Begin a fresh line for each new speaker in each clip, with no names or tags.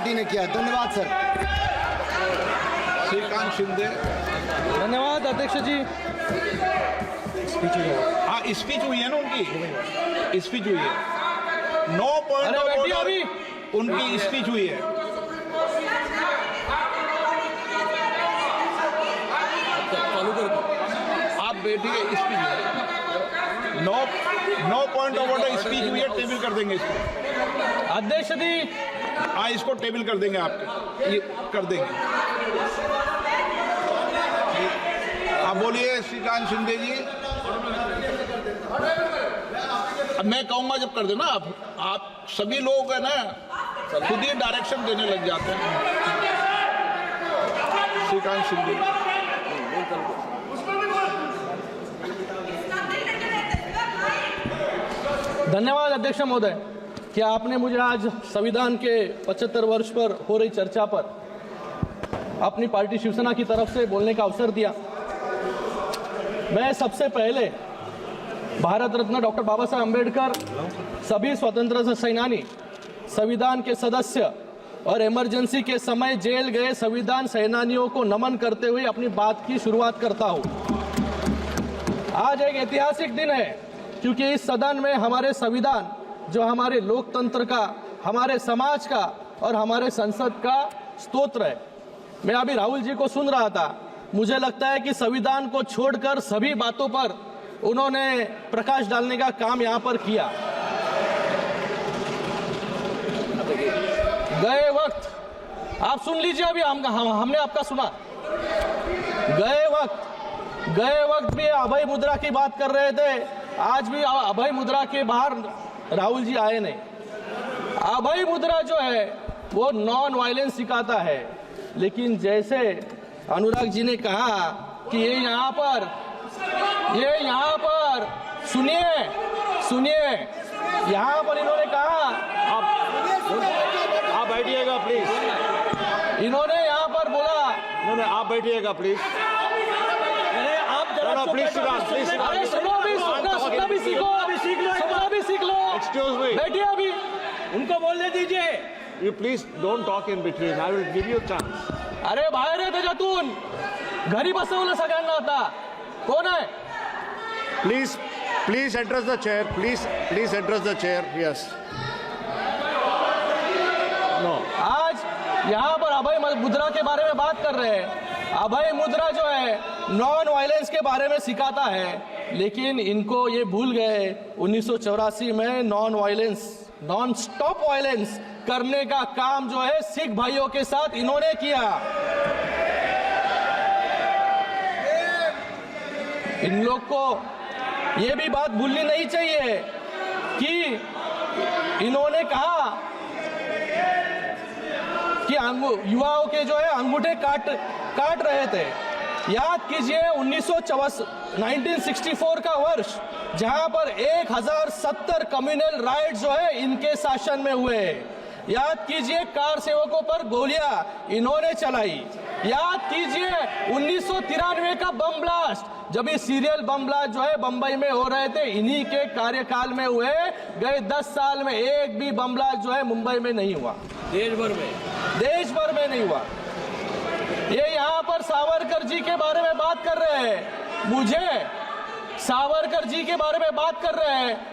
Party ने किया। धन्यवाद सर।
श्रीकांत शिंदे।
धन्यवाद अध्यक्ष जी।
हाँ, स्पीच हुई है ना उनकी, स्पीच हुई है। 9 पॉइंट ऑफ ऑर्डर उनकी स्पीच हुई है। आप बैठिए, speech 9 point of order speech हुई है, टेबल कर देंगे इसको।
अध्यक्ष जी,
हाँ, इसको टेबल कर देंगे, आपके ये कर देंगे। आप बोलिए श्रीकांत शिंदे जी। अब मैं कहूंगा जब कर देना। आप सभी लोग है ना खुद ही डायरेक्शन देने लग जाते हैं। श्रीकांत शिंदे।
धन्यवाद अध्यक्ष महोदय कि आपने मुझे आज संविधान के 75 वर्ष पर हो रही चर्चा पर अपनी पार्टी शिवसेना की तरफ से बोलने का अवसर दिया। मैं सबसे पहले भारत रत्न डॉक्टर बाबा साहब अम्बेडकर, सभी स्वतंत्रता सेनानी, संविधान के सदस्य और इमरजेंसी के समय जेल गए संविधान सेनानियों को नमन करते हुए अपनी बात की शुरुआत करता हूं। आज एक ऐतिहासिक दिन है क्योंकि इस सदन में हमारे संविधान, जो हमारे लोकतंत्र का, हमारे समाज का और हमारे संसद का स्तोत्र है। मैं अभी राहुल जी को सुन रहा था, मुझे लगता है कि संविधान को छोड़कर सभी बातों पर उन्होंने प्रकाश डालने का काम यहाँ पर किया। गए वक्त आप सुन लीजिए, अभी हमने आपका सुना। गए वक्त भी अभय मुद्रा की बात कर रहे थे, आज भी अभय मुद्रा के बाहर राहुल जी आए नहीं। अभय मुद्रा जो है वो नॉन वायलेंस सिखाता है, लेकिन जैसे अनुराग जी ने कहा कि ये यहाँ पर सुनिए, यहाँ पर इन्होंने कहा,
आप बैठिएगा प्लीज।
इन्होंने यहाँ पर बोला,
नहीं, आप बैठिएगा प्लीज। आप प्लीज
सुनना भी सीख लो।
एक्सक्यूज मी,
बैठिए, अभी उनको बोलने दीजिए।
You please don't talk in between, I will give you chance.
अरे बाहेर आहे त्याच्यातून, घरी बसवलं सगळ्यांना आता। कोण आहे?
Please address the chair, please address the chair. Yes, no.
आज यहाँ पर अभय मुद्रा के बारे में बात कर रहे हैं। अभय मुद्रा जो है नॉन वायलेंस के बारे में सिखाता है, लेकिन इनको ये भूल गए 1984 में नॉन स्टॉप वायलेंस करने का काम जो है सिख भाइयों के साथ इन्होंने किया। इन लोग को ये भी बात भूलनी नहीं चाहिए कि इन्होंने कहा कि युवाओं के जो है अंगूठे काट रहे थे। याद कीजिए 1964 का वर्ष, जहां पर 1070 कम्युनल राइट्स जो है इनके शासन में हुए। याद कीजिए कार सेवकों पर गोलियां इन्होंने चलाई। याद कीजिए 1993 का बम ब्लास्ट, जब ये सीरियल बम ब्लास्ट जो है बंबई में हो रहे थे, इन्हीं के कार्यकाल में हुए। गए 10 साल में एक भी बम ब्लास्ट जो है मुंबई में नहीं हुआ, देश भर में नहीं हुआ। ये यहाँ पर सावरकर जी के बारे में बात कर रहे हैं,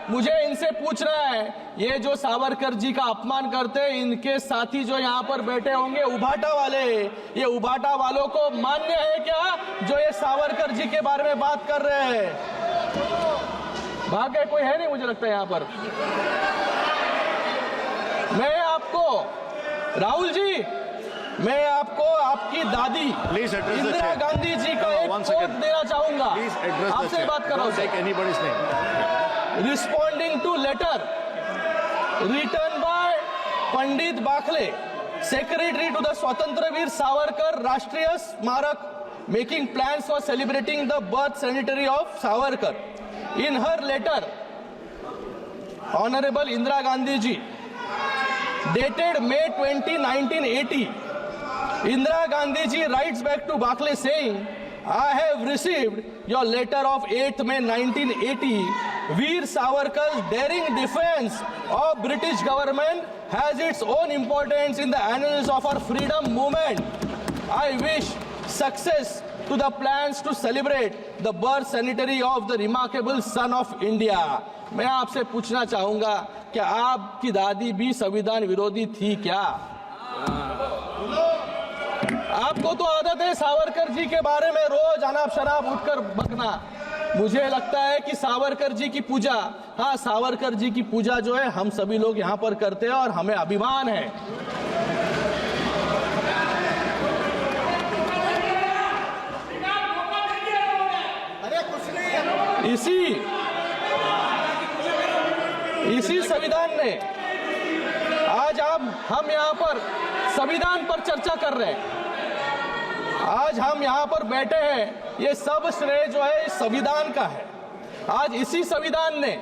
मुझे इनसे पूछना है, ये जो सावरकर जी का अपमान करते हैं, इनके साथी जो यहाँ पर बैठे होंगे उभाटा वाले, ये उभाटा वालों को मान्य है क्या जो ये सावरकर जी के बारे में बात कर रहे हैं? भाग्य कोई है नहीं, मुझे लगता है यहाँ पर। मैं आपको आपकी दादी इंदिरा गांधी जी का एक कोट देना चाहूंगा। आपसे बात कर रहा हूं। Responding to letter written by Pandit Bakhle, secretary to the Swatantraveer Savarkar Rashtriya Smarak, making plans for celebrating the birth century of Savarkar. In her letter, Honorable Indira Gandhi ji, dated May 20, 1980, Indira Gandhi ji writes back to Bakle saying, I have received your letter of 8th May 1980 Veer Savarkar's daring defense of British government has its own importance in the annals of our freedom movement. I wish success to the plans to celebrate the birth centenary of the remarkable son of India. मैं आपसे पूछना चाहूंगा कि आपकी दादी भी संविधान विरोधी थी क्या? आपको तो आदत है सावरकर जी के बारे में रोज अनाप शनाप उठकर बकना। मुझे लगता है कि सावरकर जी की पूजा, हाँ सावरकर जी की पूजा जो है हम सभी लोग यहाँ पर करते हैं और हमें अभिमान है। इसी संविधान ने आज हम यहाँ पर संविधान पर चर्चा कर रहे हैं। आज हम यहाँ पर बैठे हैं, ये सब श्रेय जो है इस संविधान का है। आज इसी संविधान ने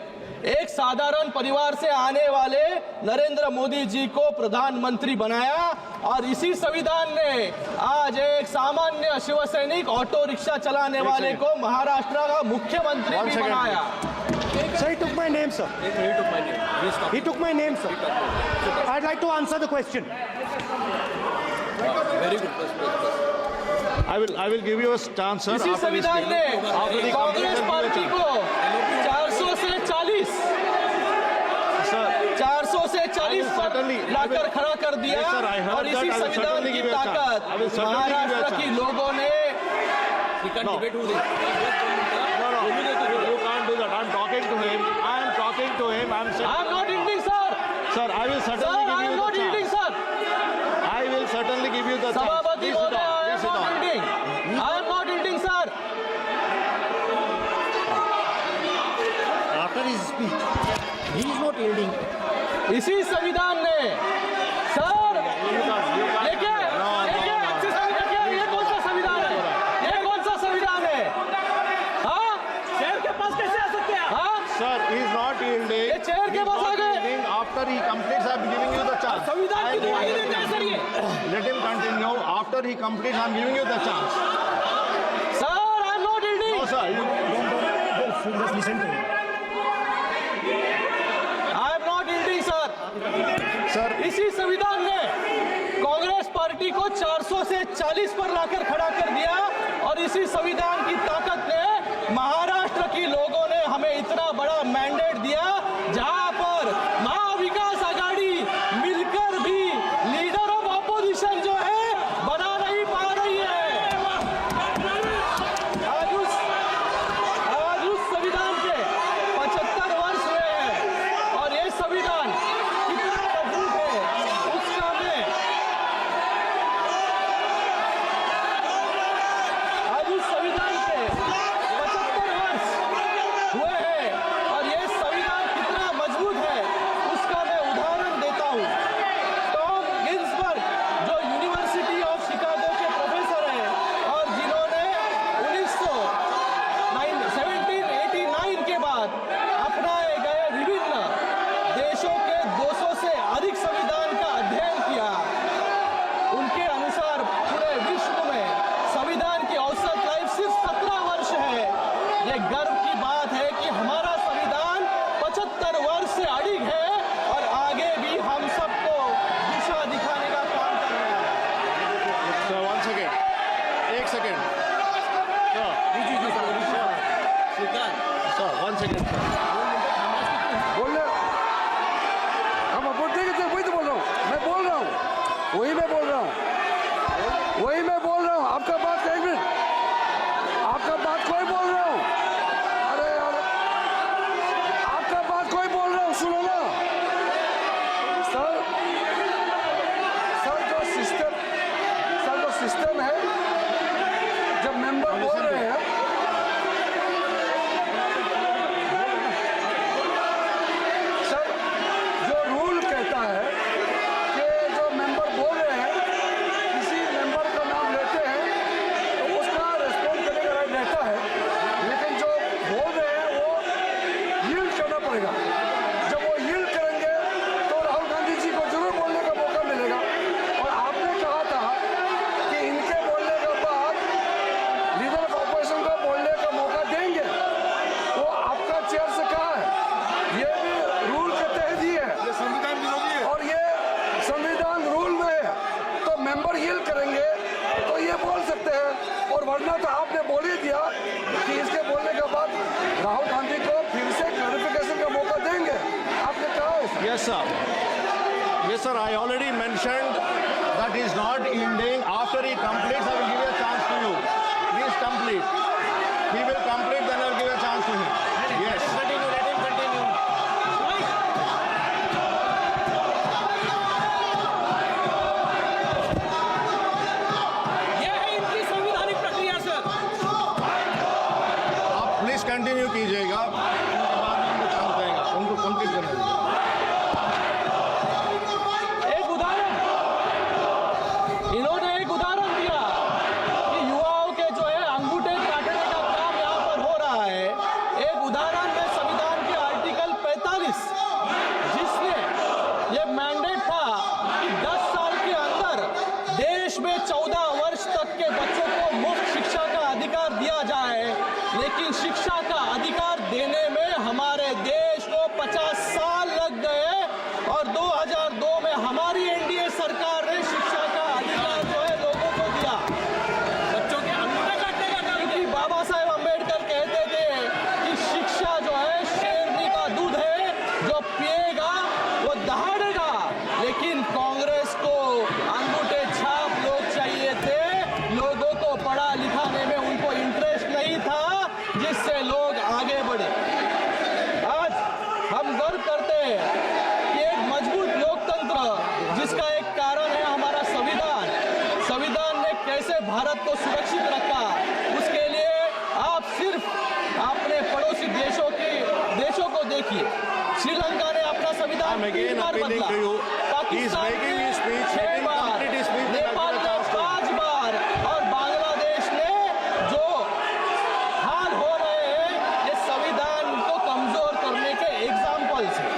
एक साधारण परिवार से आने वाले नरेंद्र मोदी जी को प्रधानमंत्री बनाया और इसी संविधान ने आज एक सामान्य शिवसैनिक ऑटो रिक्शा चलाने वाले को महाराष्ट्र का मुख्यमंत्री भी बनाया।
Sir, he took my name, sir.
He took my name.
He took my name, sir. I'd like to answer the question.
Very good. I will give you a chance, sir.
इसी संविधान ने कांग्रेस पार्टी को 400 से 40 पर लाकर खड़ा कर दिया और इसी संविधान की ताकत महाराष्ट्र की लोगों ने।
You can't do that. I'm talking to him. I'm saying.
I'm not ending, sir.
Sir, I will certainly give you the chance.
Sir.
I will certainly give you the chance.
सभापति
Please sit
महोदय,
down. Please sit down.
I am not ending, sir.
After his speech, he is not yielding.
इसी संविधान ने sir देखिए ये कौन सा संविधान है? ये कौन सा संविधान है? हाँ, चेयर के पास कैसे आ सकते हैं? हाँ,
Sir, he is not yielding.
ये चेयर के पास आ गए।
After he completes, I'm giving you the chance.
संविधान की दुहाई देते हैं सर ये।
Let him continue. After he completes, I'm giving you the chance.
Sir, I am not yielding.
No, sir.
Just listen to him.
I am not yielding, sir.
Sir,
इसी संविधान ने Congress party को 400 से 40 पर लाकर खड़ा कर दिया और इसी संविधान की ताकत ने महाराष्ट्र की लोगों ने हमें इतना बड़ा मैंडेट दिया जहां पर महाविकास आघाड़ी मिलकर भी लीडर ऑफ ऑपोजिशन जो है बना नहीं पा रही है। आज उस संविधान के 75 वर्ष हुए हैं और ये संविधान कितना मजबूत है उसका मैं आज उस संविधान के 75
तो आपने बोल ही दिया कि इसके बोलने के बाद राहुल गांधी को फिर से क्लैरिफिकेशन का मौका देंगे, आपने कहा है।
Yes, sir. Yes, sir. I already mentioned that he is not yielding. After he completes, I will give a chance to you. Please complete. He will complete, then I will give a chance to him. Yes. Continue. Let him continue.
ये है इनकी संवैधानिक प्रक्रिया sir.
आप please continue कीजिएगा, उनके बाद में उनको चांस देगा, उनको कंप्लीट करने दीजिए।
एक उदाहरण, इन्होंने एक उदाहरण दिया कि युवाओं के जो है अंगूठे काटने का काम यहाँ पर हो रहा है। एक उदाहरण है संविधान के आर्टिकल 45, जिसमें ये मैंडेट था कि 10 साल के अंदर देश में 14 वर्ष तक के बच्चों को मुफ्त शिक्षा का अधिकार दिया जाए, लेकिन शिक्षा का अधिकार देने में हमारे देश को 50 साल लग गए और 2002 में हमारी एनडीए सरकार ने शिक्षा का अधिकार जो है लोगों को दिया। बच्चों के अंगूठे काटने का काम, क्योंकि बाबा साहेब अम्बेडकर कहते थे कि शिक्षा जो है शेरनी का दूध है, जो पिएगा वो दहाड़ेगा। लेकिन कांग्रेस को अंगूठे छाप लोग चाहिए थे, लोगों को पढ़ा लिखाने में उनको इंटरेस्ट नहीं था, जिससे लोग आगे बढ़े। आज हम गर्व करते हैं कि एक मजबूत लोकतंत्र, जिसका एक कारण है हमारा संविधान, संविधान ने कैसे भारत को सुरक्षित रखा, उसके लिए आप सिर्फ अपने पड़ोसी देशों को देखिए। श्रीलंका ने अपना संविधान
I'm again
3 बार
appealing
बदला,
to you.
Pakistan
He is making
ने
his speech.
6
Let him
बार,
complete his speech.
नेपाल ने 5 बार और बांग्लादेश ने जो हाल हो रहे हैं, ये संविधान को कमजोर करने के एग्जाम्पल्स हैं।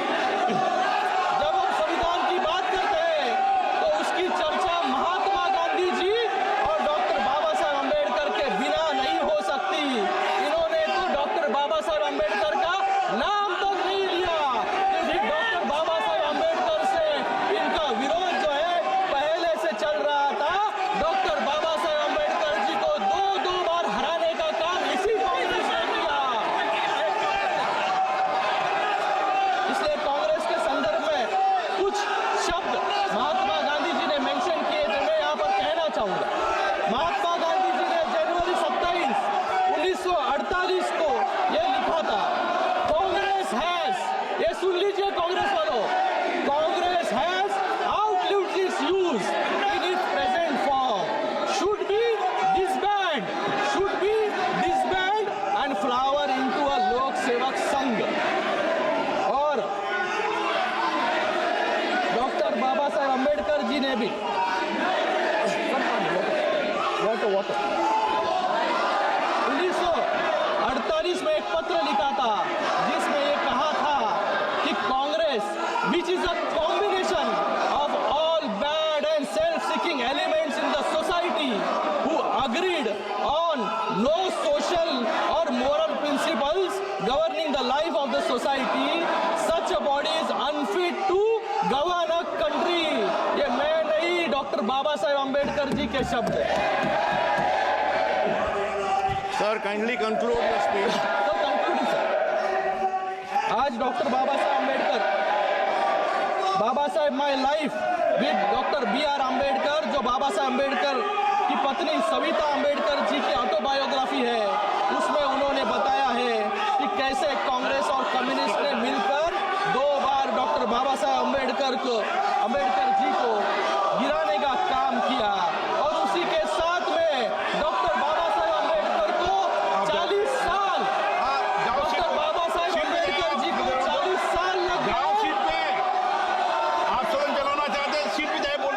जब हम संविधान की बात करते हैं तो उसकी चर्चा महात्मा गांधी जी और डॉक्टर बाबा साहेब अम्बेडकर के बिना नहीं हो सकती। इन्होंने तो डॉक्टर बाबा साहेब अम्बेडकर का नाम तक नहीं लिया, क्योंकि डॉक्टर बाबा साहेब अम्बेडकर से इनका विरोध जो है पहले से चल रहा था। डॉक्टर बाबा साहेब अम्बेडकर जी को 2 बार हराने का काम इसी कांग्रेस ने किया। इसलिए कांग्रेस के संदर्भ में कुछ शब्द महात्मा गांधी जी ने मेंशन किए थे, मैं यहाँ पर कहना चाहूंगा। महात्मा गांधी जी ने जनवरी 27, 1948 को यह लिखा था, कांग्रेस हैज, ये सुन लीजिए कांग्रेस वालों, Congress has outlived its use in its present form, should be disband and flower into a लोक सेवक संघ। और डॉक्टर बाबा साहेब अम्बेडकर जी ने भी वाटर 1948 में एक पत्र लिखा था, जिसमें ये कहा था कि Congress, which is a combination of all bad and self seeking elements in the society who agreed on no social और moral principles governing the life of the society, such a body is unfit to govern a country। ये मैं नहीं, doctor Baba Saheb Ambedkar ji के शब्द हैं।
Sir, kindly conclude your speech.
तो concluding sir, आज doctor Baba Saheb Ambedkar, Baba Saheb my life with doctor BR Ambedkar, जो बाबा साहेब अम्बेडकर की पत्नी सविता अम्बेडकर जी की ऑटोबायोग्राफी है, उसमें उन्होंने बताया है कि कैसे कांग्रेस और कम्युनिस्ट ने मिलकर 2 बार डॉक्टर बाबा साहेब अम्बेडकर जी को गिराने का काम किया। और उसी के साथ में डॉक्टर बाबा साहेब अम्बेडकर को 40 साल, डॉक्टर बाबा साहेब अम्बेडकर जी को 40 साल लग
जाओ
गए।
सीट पे। आप सदन चलाना चाहते हैं, सीट पे जाए बोल।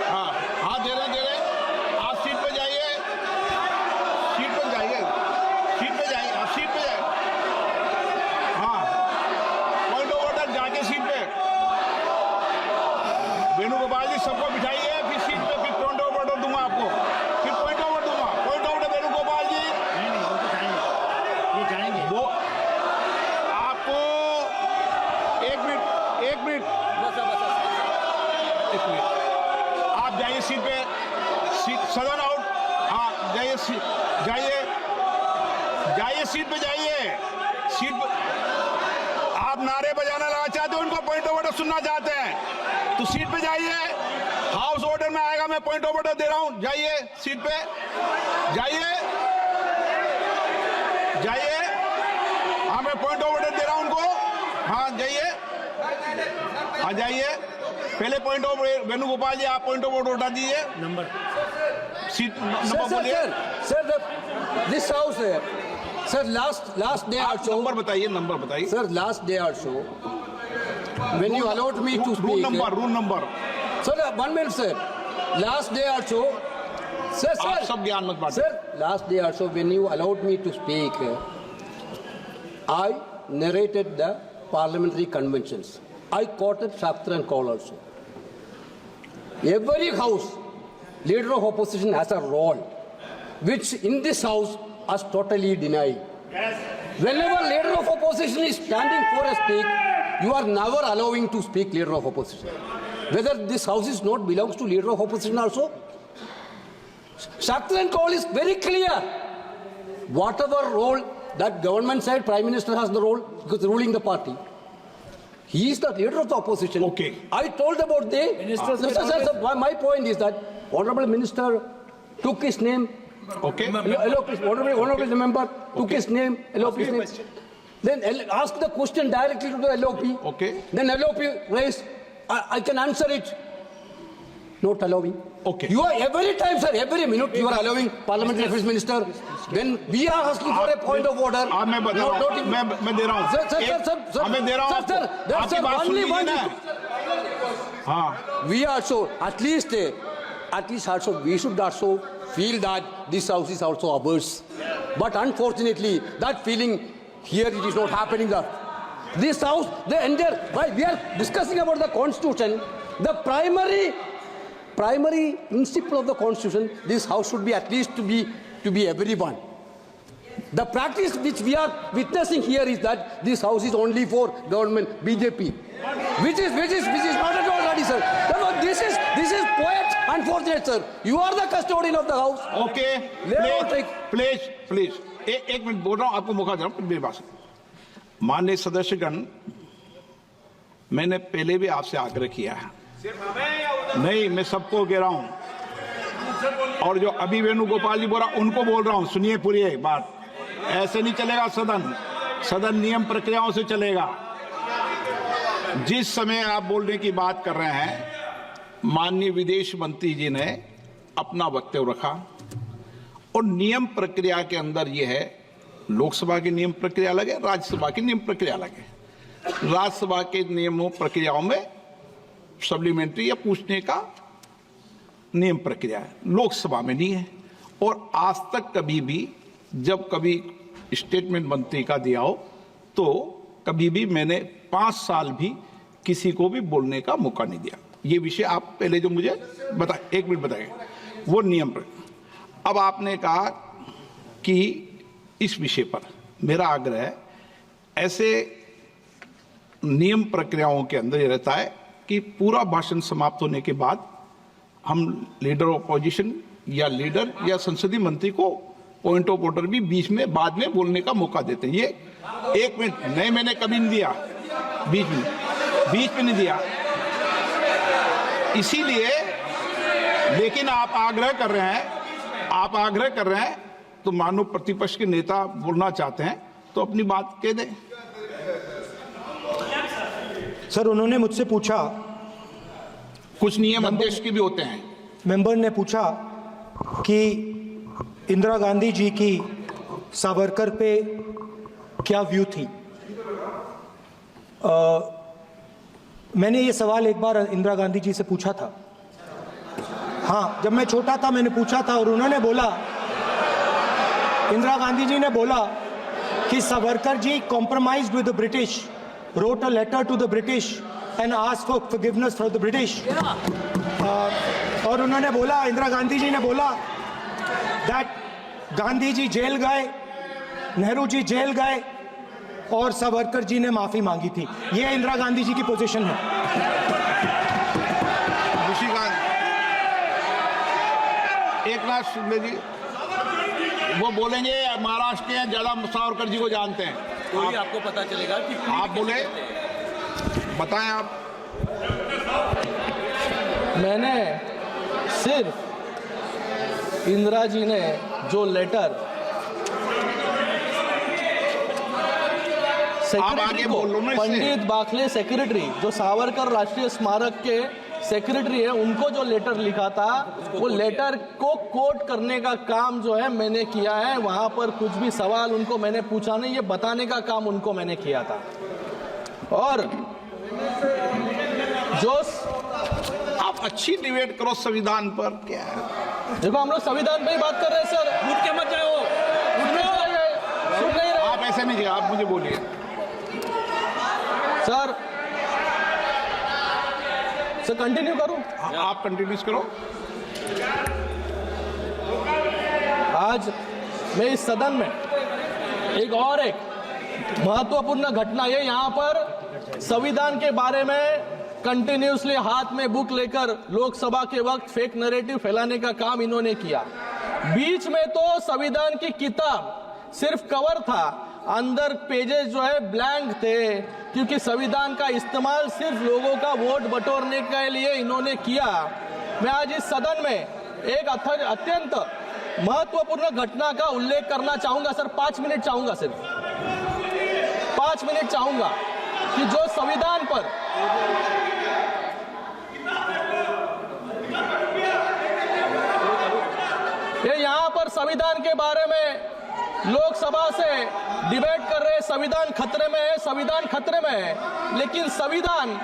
हाँ, हाथ दे रहे, आप सीट पे जाइए, सीट पे जाइए, सीट पे जाइए, आप सीट पे जाइए। हाँ, पॉइंट ऑफ ऑर्डर, जाके सीट पे। वेणुगोपाल जी सबको बिठाइए, फिर सीट पे, फिर पॉइंट ऑफ ऑर्डर दूंगा आपको, फिर पॉइंट ऑफ ऑर्डर दूंगा। पॉइंट ऑफ ऑर्डर वेणुगोपाल जी,
ये जाएंगे।
वो आपको 1 मिनट आप जाइए सीट पे, सीट सदन आउट। हाँ, जाइए जाइए जाइए सीट पे जाइए। सीट पे आप नारे बजाना लगा चाहते हो, उनको पॉइंट ऑफ ऑर्डर सुनना चाहते हैं तो सीट पे जाइए। हाउस ऑर्डर में आएगा, मैं पॉइंट ऑफ ऑर्डर दे रहा हूं। जाइए सीट पे, जाइए जाइए। हाँ, मैं पॉइंट ऑफ ऑर्डर दे रहा हूं उनको। हाँ जाइए, हाँ जाइए। पहले पॉइंट ऑफ वेणुगोपाल जी, आप पॉइंट ऑफ ऑर्डर उठा दीजिए। नंबर सीट नंबर बोलिए।
सर दिस हाउस है sir, last day also
number बताइए, नंबर बताइए
sir, last day also when you allowed me to speak,
rule number
sir, 1 minute sir, last day also sir
आप सब ज्ञान मत बांटिए।
sir, last day also when you allowed me to speak, I narrated the parliamentary conventions. I quoted Shastra and Call also. Every house leader of opposition has a role which in this house is totally denied. Whenever leader of opposition is standing for a speak, you are never allowing to speak leader of opposition. Whether this house is not belongs to leader of opposition also. Shastra and Call is very clear. Whatever role that government side, Prime Minister has the role because ruling the party. He is the leader of the opposition.
Okay.
I told about the Sir, my point is that Honorable Minister took his name.
Okay.
Honorable member took his name, LOP name. Then ask the question directly to the LOP.
Okay.
Then LOP raised. I can answer it. Not allowing.
Okay.
You are every time, sir, every minute you are allowing Parliamentary Affairs Minister. When we are asking for a point of order.
आप मैं बता रहा हूँ, मैं दे रहा हूँ।
Sir,
मैं दे रहा हूँ आपको। आपकी बात सुन लीजिए ना। हाँ।
We also at least also we should also feel that this house is also ours. But unfortunately, that feeling here it is not happening. That this house, the entire, why we are discussing about the constitution, the primary principle of the constitution, this house should be at least to be everyone. The practice which we are witnessing here is that this house is only for government BJP, which is not at all ready, sir. Therefore, this is quite unfortunate, sir. You are the custodian of the house.
Okay. Please. एक minute बोल रहा हूँ, आपको मौका दे रहा हूँ मेरी बात। माननीय सदस्यगण, मैंने पहले भी आपसे आग्रह किया है। नहीं, मैं सबको कह रहा हूं। और जो अभी वेणुगोपाल जी बोल रहा उनको बोल रहा हूं, सुनिए पूरी एक बात। ऐसे नहीं चलेगा सदन नियम प्रक्रियाओं से चलेगा। जिस समय आप बोलने की बात कर रहे हैं, माननीय विदेश मंत्री जी ने अपना वक्तव्य रखा और नियम प्रक्रिया के अंदर यह है, लोकसभा की नियम प्रक्रिया अलग है, राज्यसभा की नियम प्रक्रिया अलग है। राज्यसभा के नियमों प्रक्रियाओं में सप्लीमेंट्री या पूछने का नियम प्रक्रिया है, लोकसभा में नहीं है। और आज तक कभी भी जब कभी स्टेटमेंट मंत्री का दिया हो तो कभी भी मैंने 5 साल भी किसी को भी बोलने का मौका नहीं दिया। ये विषय आप पहले जो मुझे एक मिनट बताइए, वो नियम प्रक्रिया। अब आपने कहा कि इस विषय पर मेरा आग्रह है, ऐसे नियम प्रक्रियाओं के अंदर ये रहता है कि पूरा भाषण समाप्त होने के बाद हम लीडर ऑफ अपोजिशन या लीडर या संसदीय मंत्री को पॉइंट ऑफ ऑर्डर भी बीच में बाद में बोलने का मौका देते हैं। ये 1 मिनट नहीं, मैंने कभी नहीं दिया, बीच में नहीं दिया। इसीलिए, लेकिन आप आग्रह कर रहे हैं तो मानो प्रतिपक्ष के नेता बोलना चाहते हैं तो अपनी बात कह दें।
सर, उन्होंने मुझसे पूछा,
कुछ नियम अध्यक्ष के भी होते हैं।
मेंबर ने पूछा कि इंदिरा गांधी जी की सावरकर पे क्या व्यू थी। मैंने ये सवाल एक बार इंदिरा गांधी जी से पूछा था। हाँ, जब मैं छोटा था मैंने पूछा था और उन्होंने बोला, इंदिरा गांधी जी ने बोला कि Savarkar ji compromised with the British, wrote a letter to the British and asked for forgiveness from the British. और उन्होंने बोला, इंदिरा गांधी जी ने बोला that गांधी जी जेल गए, नेहरू जी जेल गए और सावरकर जी ने माफी मांगी थी। ये इंदिरा गांधी जी की पोजीशन है।
एक नाथ शिंदे जी, वो बोलेंगे महाराष्ट्र के हैं, ज्यादा सावरकर जी को जानते हैं।
कोई आपको पता चलेगा कि
आप बोले, बताएं आप।
मैंने सिर्फ इंदिरा जी ने जो लेटर सेक्रेटरी को, पंडित बाखले सेक्रेटरी जो सावरकर राष्ट्रीय स्मारक के सेक्रेटरी है, उनको जो लेटर लिखा था, वो लेटर को कोट करने का काम जो है मैंने किया है। वहां पर कुछ भी सवाल उनको मैंने पूछा नहीं, ये बताने का काम उनको मैंने किया था। और जो
आप अच्छी डिबेट करो संविधान पर, क्या है?
देखो हम लोग संविधान पे ही बात कर रहे हैं सर।
उठ के मत जाओ,
सुन नहीं रहे
आप ऐसे नहीं, आप मुझे बोलिए
सर। सर कंटिन्यू करूं?
आप कंटिन्यूस करो।
आज मैं इस सदन में एक महत्वपूर्ण घटना है। यहाँ पर संविधान के बारे में कंटिन्यूसली हाथ में बुक लेकर लोकसभा के वक्त फेक नैरेटिव फैलाने का काम इन्होंने किया। बीच में तो संविधान की किताब सिर्फ कवर था, अंदर पेजेस जो है ब्लैंक थे, क्योंकि संविधान का इस्तेमाल सिर्फ लोगों का वोट बटोरने के लिए इन्होंने किया। मैं आज इस सदन में एक अत्यंत महत्वपूर्ण घटना का उल्लेख करना चाहूंगा सर। 5 मिनट चाहूंगा, सिर्फ 5 मिनट चाहूंगा कि जो संविधान पर यहाँ पर संविधान के बारे में लोकसभा से डिबेट कर रहे, संविधान खतरे में है, संविधान खतरे में है। लेकिन संविधान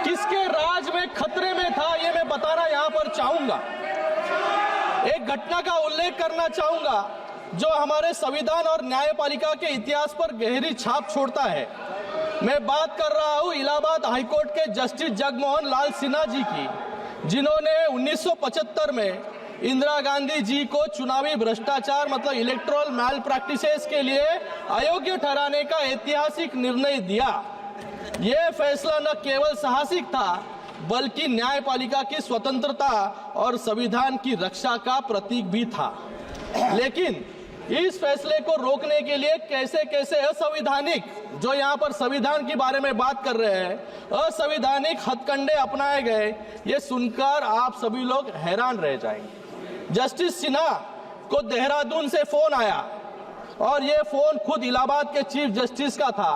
किसके राज में खतरे में था, ये मैं बताना यहाँ पर चाहूंगा। एक घटना का उल्लेख करना चाहूंगा जो हमारे संविधान और न्यायपालिका के इतिहास पर गहरी छाप छोड़ता है। मैं बात कर रहा हूं इलाहाबाद हाईकोर्ट के जस्टिस जगमोहन लाल सिन्हा जी की, जिन्होंने 1975 में इंदिरा गांधी जी को चुनावी भ्रष्टाचार मतलब इलेक्टोरल मैल प्रैक्टिसेस के लिए अयोग्य ठहराने का ऐतिहासिक निर्णय दिया। यह फैसला न केवल साहसिक था, बल्कि न्यायपालिका की स्वतंत्रता और संविधान की रक्षा का प्रतीक भी था। लेकिन इस फैसले को रोकने के लिए कैसे कैसे असंवैधानिक, जो यहाँ पर संविधान के बारे में बात कर रहे हैं, असंवैधानिक हथकंडे अपनाए गए, ये सुनकर आप सभी लोग हैरान रह जाएंगे। जस्टिस सिन्हा को देहरादून से फोन आया और ये फोन खुद इलाहाबाद के चीफ जस्टिस का था।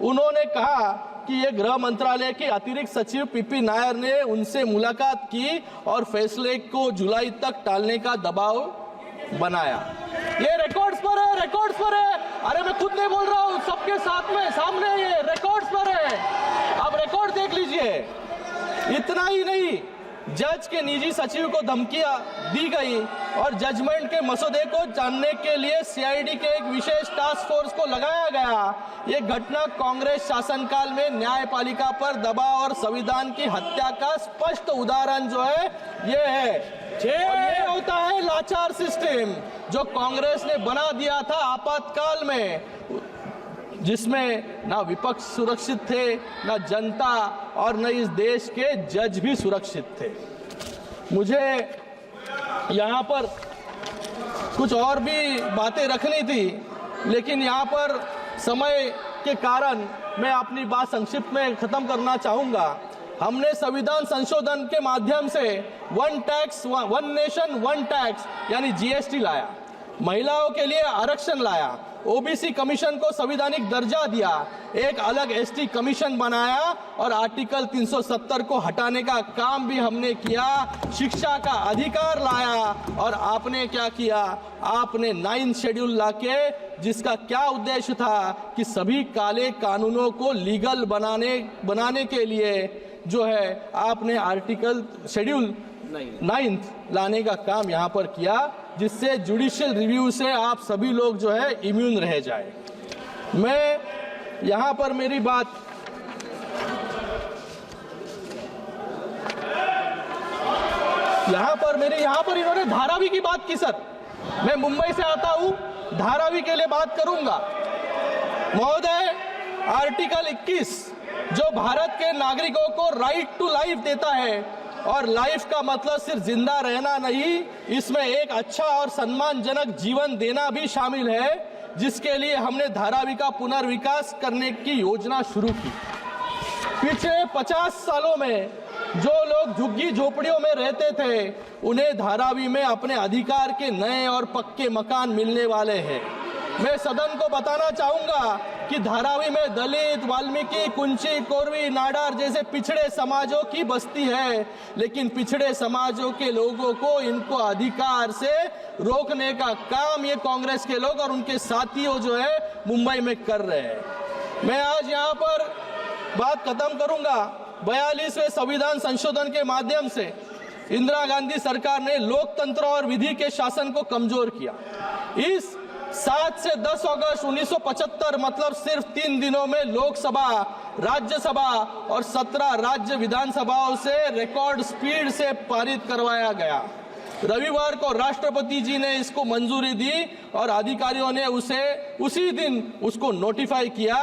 उन्होंने कहा कि ये गृह मंत्रालय के अतिरिक्त सचिव पीपी नायर ने उनसे मुलाकात की और फैसले को जुलाई तक टालने का दबाव बनाया। ये रिकॉर्ड्स पर है, रिकॉर्ड्स पर है। अरे मैं खुद नहीं बोल रहा हूँ, सबके साथ में सामने ये रिकॉर्ड्स पर है, आप रिकॉर्ड देख लीजिए। इतना ही नहीं, जज के निजी सचिव को धमकियां दी गई और जजमेंट के मसौदे को जानने के लिए सीआईडी के एक विशेष टास्क फोर्स को लगाया गया। ये घटना कांग्रेस शासनकाल में न्यायपालिका पर दबाव और संविधान की हत्या का स्पष्ट उदाहरण जो है ये है। ये होता है लाचार सिस्टम जो कांग्रेस ने बना दिया था आपातकाल में, जिसमें ना विपक्ष सुरक्षित थे, ना जनता और न इस देश के जज भी सुरक्षित थे। मुझे यहाँ पर कुछ और भी बातें रखनी थी, लेकिन यहाँ पर समय के कारण मैं अपनी बात संक्षिप्त में खत्म करना चाहूंगा। हमने संविधान संशोधन के माध्यम से one tax one nation one tax यानी जीएसटी लाया, महिलाओं के लिए आरक्षण लाया, ओबीसी कमीशन को संवैधानिक दर्जा दिया, एक अलग एसटी कमीशन बनाया और आर्टिकल 370 को हटाने का काम भी हमने किया। शिक्षा का अधिकार लाया और आपने क्या किया, आपने 9th शेड्यूल लाके, जिसका क्या उद्देश्य था कि सभी काले कानूनों को लीगल बनाने के लिए जो है आपने आर्टिकल शेड्यूल 9th लाने का काम यहाँ पर किया, जिससे जुडिशियल रिव्यू से आप सभी लोग जो है इम्यून रह जाए। मैं यहाँ पर मेरी बात यहाँ पर इन्होंने धारावी की बात की। सर मैं मुंबई से आता हूँ, धारावी के लिए बात करूंगा। महोदय, आर्टिकल 21 जो भारत के नागरिकों को राइट टू लाइफ देता है, और लाइफ का मतलब सिर्फ जिंदा रहना नहीं, इसमें एक अच्छा और सम्मानजनक जीवन देना भी शामिल है, जिसके लिए हमने धारावी का पुनर्विकास करने की योजना शुरू की। पिछले 50 सालों में जो लोग झुग्गी झोपड़ियों में रहते थे, उन्हें धारावी में अपने अधिकार के नए और पक्के मकान मिलने वाले हैं। मैं सदन को बताना चाहूंगा कि धारावी में दलित, वाल्मीकि, कुंची, कोरवी, नाडार जैसे पिछड़े समाजों की बस्ती है, लेकिन पिछड़े समाजों के लोगों को इनको अधिकार से रोकने का काम ये कांग्रेस के लोग और उनके साथियों जो है मुंबई में कर रहे हैं। मैं आज यहाँ पर बात खत्म करूंगा। 42वें संविधान संशोधन के माध्यम से इंदिरा गांधी सरकार ने लोकतंत्र और विधि के शासन को कमजोर किया। इस 7 से 10 अगस्त 1975 मतलब सिर्फ 3 दिनों में लोकसभा, राज्यसभा और 17 राज्य विधानसभाओं से रिकॉर्ड स्पीड से पारित करवाया गया। रविवार को राष्ट्रपति जी ने इसको मंजूरी दी और अधिकारियों ने उसी दिन उसको नोटिफाई किया।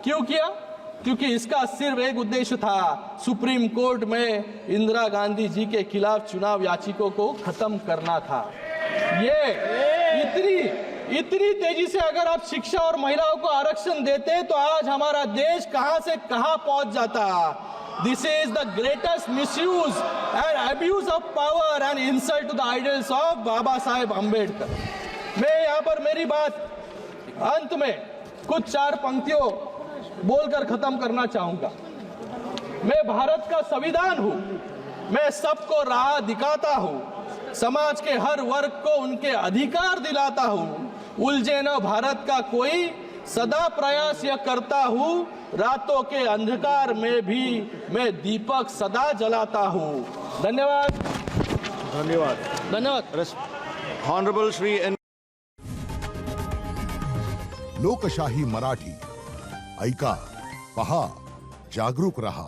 क्यों किया? क्योंकि इसका सिर्फ एक उद्देश्य था, सुप्रीम कोर्ट में इंदिरा गांधी जी के खिलाफ चुनाव याचिकों को खत्म करना था। ये इतनी तेजी से अगर आप शिक्षा और महिलाओं को आरक्षण देते तो आज हमारा देश कहां से कहां पहुंच जाता। This is the greatest misuse and abuse of power and insult to the ideals of Baba Saheb Ambedkar. मैं यहाँ पर मेरी बात अंत में कुछ 4 पंक्तियों बोलकर खत्म करना चाहूंगा। मैं भारत का संविधान हूं, मैं सबको राह दिखाता हूं, समाज के हर वर्ग को उनके अधिकार दिलाता हूं, उलझे न भारत का कोई, सदा प्रयास यह करता हूं, रातों के अंधकार में भी मैं दीपक सदा जलाता हूं। धन्यवाद। धन्यवाद।
Honorable Shri N.
लोकशाही मराठी ऐका, पहा, जागरूक रहा.